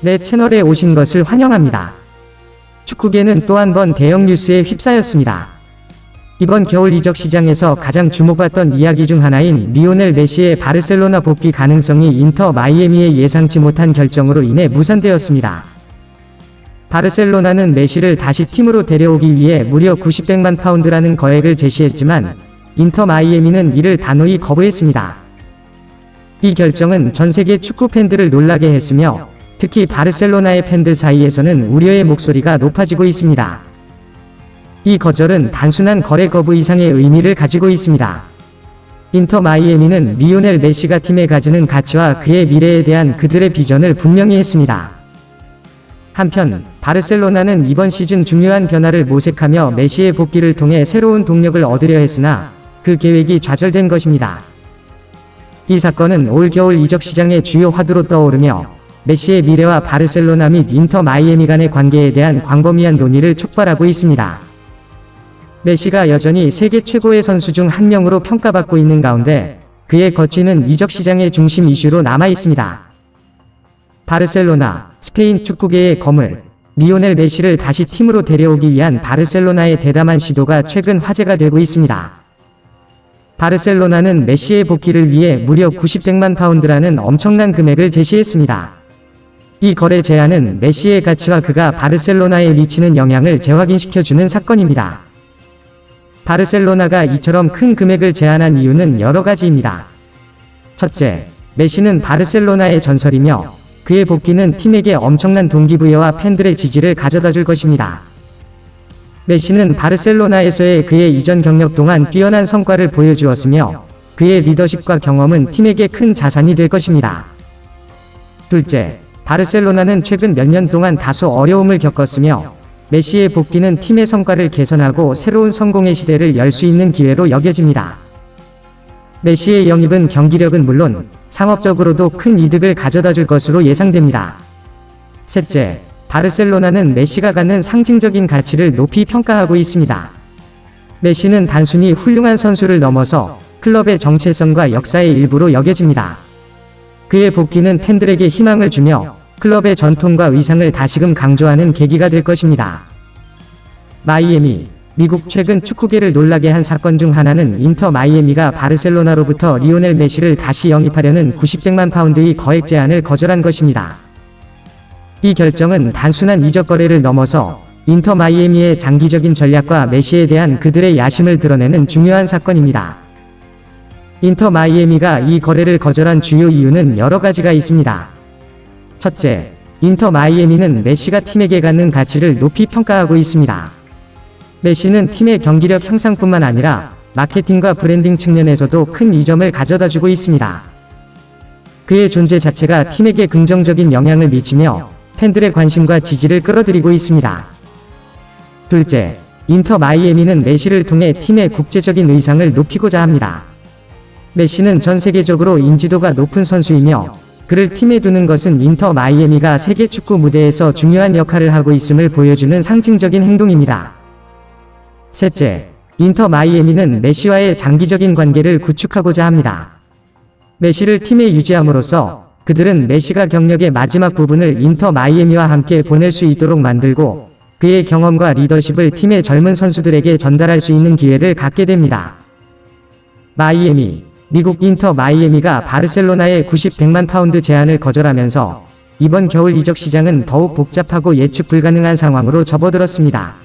내 채널에 오신 것을 환영합니다. 축구계는 또 한 번 대형 뉴스에 휩싸였습니다. 이번 겨울 이적 시장에서 가장 주목받던 이야기 중 하나인 리오넬 메시의 바르셀로나 복귀 가능성이 인터 마이애미의 예상치 못한 결정으로 인해 무산되었습니다. 바르셀로나는 메시를 다시 팀으로 데려오기 위해 무려 90백만 파운드라는 거액을 제시했지만 인터 마이애미는 이를 단호히 거부했습니다. 이 결정은 전 세계 축구 팬들을 놀라게 했으며 특히 바르셀로나의 팬들 사이에서는 우려의 목소리가 높아지고 있습니다. 이 거절은 단순한 거래 거부 이상의 의미를 가지고 있습니다. 인터 마이애미는 리오넬 메시가 팀에 가지는 가치와 그의 미래에 대한 그들의 비전을 분명히 했습니다. 한편 바르셀로나는 이번 시즌 중요한 변화를 모색하며 메시의 복귀를 통해 새로운 동력을 얻으려 했으나 그 계획이 좌절된 것입니다. 이 사건은 올 겨울 이적 시장의 주요 화두로 떠오르며 메시의 미래와 바르셀로나 및 인터 마이애미 간의 관계에 대한 광범위한 논의를 촉발하고 있습니다. 메시가 여전히 세계 최고의 선수 중 한 명으로 평가받고 있는 가운데 그의 거취는 이적 시장의 중심 이슈로 남아 있습니다. 바르셀로나, 스페인 축구계의 거물, 리오넬 메시를 다시 팀으로 데려오기 위한 바르셀로나의 대담한 시도가 최근 화제가 되고 있습니다. 바르셀로나는 메시의 복귀를 위해 무려 90백만 파운드라는 엄청난 금액을 제시했습니다. 이 거래 제안은 메시의 가치와 그가 바르셀로나에 미치는 영향을 재확인시켜주는 사건입니다. 바르셀로나가 이처럼 큰 금액을 제안한 이유는 여러 가지입니다. 첫째, 메시는 바르셀로나의 전설이며 그의 복귀는 팀에게 엄청난 동기부여와 팬들의 지지를 가져다 줄 것입니다. 메시는 바르셀로나에서의 그의 이전 경력 동안 뛰어난 성과를 보여주었으며 그의 리더십과 경험은 팀에게 큰 자산이 될 것입니다. 둘째, 바르셀로나는 최근 몇 년 동안 다소 어려움을 겪었으며 메시의 복귀는 팀의 성과를 개선하고 새로운 성공의 시대를 열 수 있는 기회로 여겨집니다. 메시의 영입은 경기력은 물론 상업적으로도 큰 이득을 가져다 줄 것으로 예상됩니다. 셋째, 바르셀로나는 메시가 갖는 상징적인 가치를 높이 평가하고 있습니다. 메시는 단순히 훌륭한 선수를 넘어서 클럽의 정체성과 역사의 일부로 여겨집니다. 그의 복귀는 팬들에게 희망을 주며 클럽의 전통과 의상을 다시금 강조하는 계기가 될 것입니다. 마이애미, 미국 최근 축구계를 놀라게 한 사건 중 하나는 인터 마이애미가 바르셀로나로부터 리오넬 메시를 다시 영입하려는 90백만 파운드의 거액 제안을 거절한 것입니다. 이 결정은 단순한 이적 거래를 넘어서 인터 마이애미의 장기적인 전략과 메시에 대한 그들의 야심을 드러내는 중요한 사건입니다. 인터 마이애미가 이 거래를 거절한 주요 이유는 여러 가지가 있습니다. 첫째, 인터 마이애미는 메시가 팀에게 갖는 가치를 높이 평가하고 있습니다. 메시는 팀의 경기력 향상뿐만 아니라 마케팅과 브랜딩 측면에서도 큰 이점을 가져다주고 있습니다. 그의 존재 자체가 팀에게 긍정적인 영향을 미치며 팬들의 관심과 지지를 끌어들이고 있습니다. 둘째, 인터 마이애미는 메시를 통해 팀의 국제적인 의상을 높이고자 합니다. 메시는 전 세계적으로 인지도가 높은 선수이며 그를 팀에 두는 것은 인터 마이애미가 세계 축구 무대에서 중요한 역할을 하고 있음을 보여주는 상징적인 행동입니다. 셋째, 인터 마이애미는 메시와의 장기적인 관계를 구축하고자 합니다. 메시를 팀에 유지함으로써 그들은 메시가 경력의 마지막 부분을 인터 마이애미와 함께 보낼 수 있도록 만들고 그의 경험과 리더십을 팀의 젊은 선수들에게 전달할 수 있는 기회를 갖게 됩니다. 마이애미, 미국 인터 마이애미가 바르셀로나의 90백만 파운드 제안을 거절하면서 이번 겨울 이적 시장은 더욱 복잡하고 예측 불가능한 상황으로 접어들었습니다.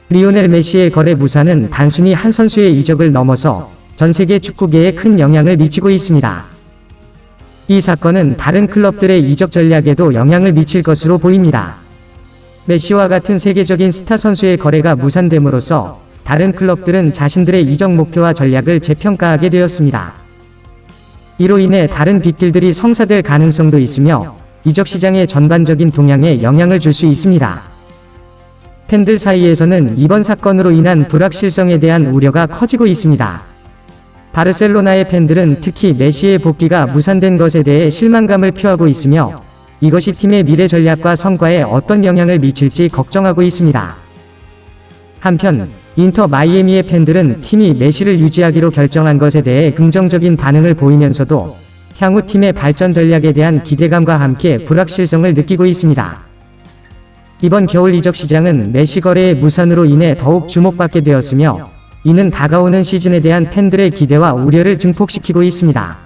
리오넬 메시의 거래 무산은 단순히 한 선수의 이적을 넘어서 전 세계 축구계에 큰 영향을 미치고 있습니다. 이 사건은 다른 클럽들의 이적 전략에도 영향을 미칠 것으로 보입니다. 메시와 같은 세계적인 스타 선수의 거래가 무산됨으로써 다른 클럽들은 자신들의 이적 목표와 전략을 재평가하게 되었습니다. 이로 인해 다른 빅딜들이 성사될 가능성도 있으며 이적 시장의 전반적인 동향에 영향을 줄 수 있습니다. 팬들 사이에서는 이번 사건으로 인한 불확실성에 대한 우려가 커지고 있습니다. 바르셀로나의 팬들은 특히 메시의 복귀가 무산된 것에 대해 실망감을 표하고 있으며 이것이 팀의 미래 전략과 성과에 어떤 영향을 미칠지 걱정하고 있습니다. 한편 인터 마이애미의 팬들은 팀이 메시를 유지하기로 결정한 것에 대해 긍정적인 반응을 보이면서도 향후 팀의 발전 전략에 대한 기대감과 함께 불확실성을 느끼고 있습니다. 이번 겨울 이적 시장은 메시 거래의 무산으로 인해 더욱 주목받게 되었으며, 이는 다가오는 시즌에 대한 팬들의 기대와 우려를 증폭시키고 있습니다.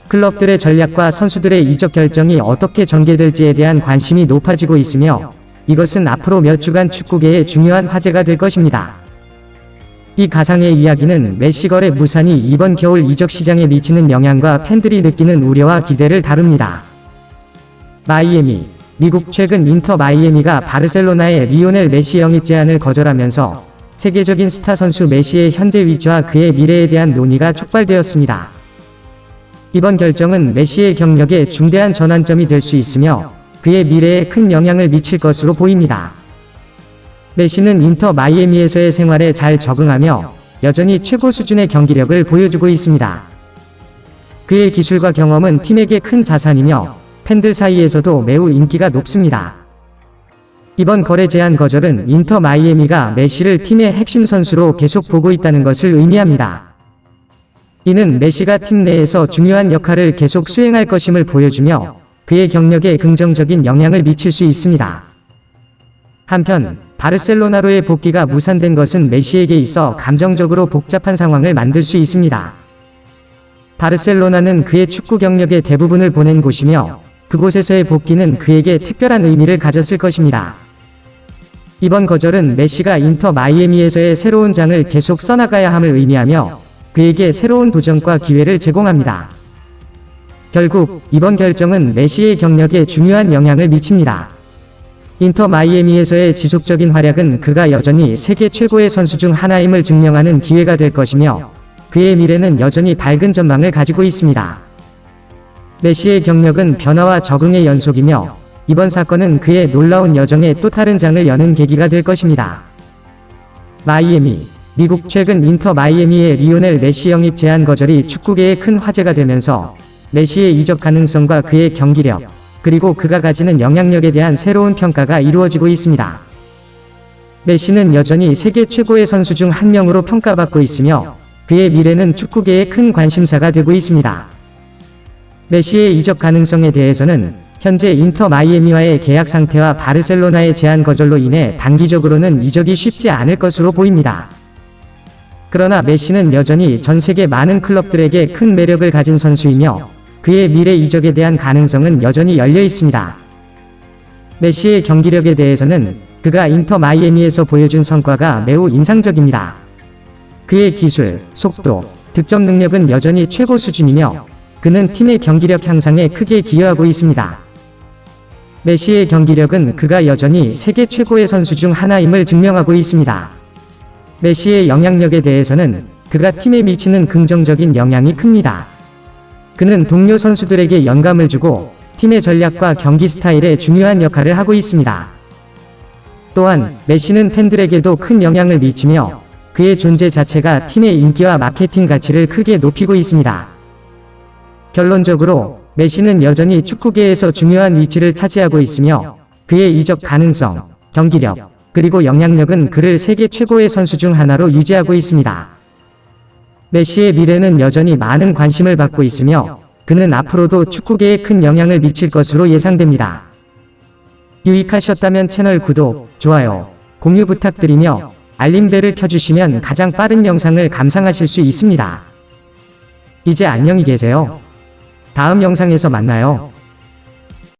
클럽들의 전략과 선수들의 이적 결정이 어떻게 전개될지에 대한 관심이 높아지고 있으며, 이것은 앞으로 몇 주간 축구계의 중요한 화제가 될 것입니다. 이 가상의 이야기는 메시 거래 무산이 이번 겨울 이적 시장에 미치는 영향과 팬들이 느끼는 우려와 기대를 다룹니다. 마이애미. 미국. 최근 인터 마이애미가 바르셀로나의 리오넬 메시 영입 제안을 거절하면서 세계적인 스타 선수 메시의 현재 위치와 그의 미래에 대한 논의가 촉발되었습니다. 이번 결정은 메시의 경력에 중대한 전환점이 될 수 있으며 그의 미래에 큰 영향을 미칠 것으로 보입니다. 메시는 인터 마이애미에서의 생활에 잘 적응하며 여전히 최고 수준의 경기력을 보여주고 있습니다. 그의 기술과 경험은 팀에게 큰 자산이며 팬들 사이에서도 매우 인기가 높습니다. 이번 거래 제안 거절은 인터 마이애미가 메시를 팀의 핵심 선수로 계속 보고 있다는 것을 의미합니다. 이는 메시가 팀 내에서 중요한 역할을 계속 수행할 것임을 보여주며 그의 경력에 긍정적인 영향을 미칠 수 있습니다. 한편 바르셀로나로의 복귀가 무산된 것은 메시에게 있어 감정적으로 복잡한 상황을 만들 수 있습니다. 바르셀로나는 그의 축구 경력의 대부분을 보낸 곳이며 그곳에서의 복귀는 그에게 특별한 의미를 가졌을 것입니다. 이번 거절은 메시가 인터 마이애미에서의 새로운 장을 계속 써나가야 함을 의미하며 그에게 새로운 도전과 기회를 제공합니다. 결국 이번 결정은 메시의 경력에 중요한 영향을 미칩니다. 인터 마이애미에서의 지속적인 활약은 그가 여전히 세계 최고의 선수 중 하나임을 증명하는 기회가 될 것이며 그의 미래는 여전히 밝은 전망을 가지고 있습니다. 메시의 경력은 변화와 적응의 연속이며 이번 사건은 그의 놀라운 여정에 또 다른 장을 여는 계기가 될 것입니다. 마이애미. 미국. 최근 인터 마이애미의 리오넬 메시 영입 제안 거절이 축구계에 큰 화제가 되면서 메시의 이적 가능성과 그의 경기력, 그리고 그가 가지는 영향력에 대한 새로운 평가가 이루어지고 있습니다. 메시는 여전히 세계 최고의 선수 중 한 명으로 평가받고 있으며 그의 미래는 축구계의 큰 관심사가 되고 있습니다. 메시의 이적 가능성에 대해서는 현재 인터 마이애미와의 계약 상태와 바르셀로나의 제안 거절로 인해 단기적으로는 이적이 쉽지 않을 것으로 보입니다. 그러나 메시는 여전히 전 세계 많은 클럽들에게 큰 매력을 가진 선수이며 그의 미래 이적에 대한 가능성은 여전히 열려 있습니다. 메시의 경기력에 대해서는 그가 인터 마이애미에서 보여준 성과가 매우 인상적입니다. 그의 기술, 속도, 득점 능력은 여전히 최고 수준이며 그는 팀의 경기력 향상에 크게 기여하고 있습니다. 메시의 경기력은 그가 여전히 세계 최고의 선수 중 하나임을 증명하고 있습니다. 메시의 영향력에 대해서는 그가 팀에 미치는 긍정적인 영향이 큽니다. 그는 동료 선수들에게 영감을 주고 팀의 전략과 경기 스타일에 중요한 역할을 하고 있습니다. 또한 메시는 팬들에게도 큰 영향을 미치며 그의 존재 자체가 팀의 인기와 마케팅 가치를 크게 높이고 있습니다. 결론적으로 메시는 여전히 축구계에서 중요한 위치를 차지하고 있으며 그의 이적 가능성, 경기력, 그리고 영향력은 그를 세계 최고의 선수 중 하나로 유지하고 있습니다. 메시의 미래는 여전히 많은 관심을 받고 있으며 그는 앞으로도 축구계에 큰 영향을 미칠 것으로 예상됩니다. 유익하셨다면 채널 구독, 좋아요, 공유 부탁드리며 알림벨을 켜주시면 가장 빠른 영상을 감상하실 수 있습니다. 이제 안녕히 계세요. 다음 영상에서 만나요.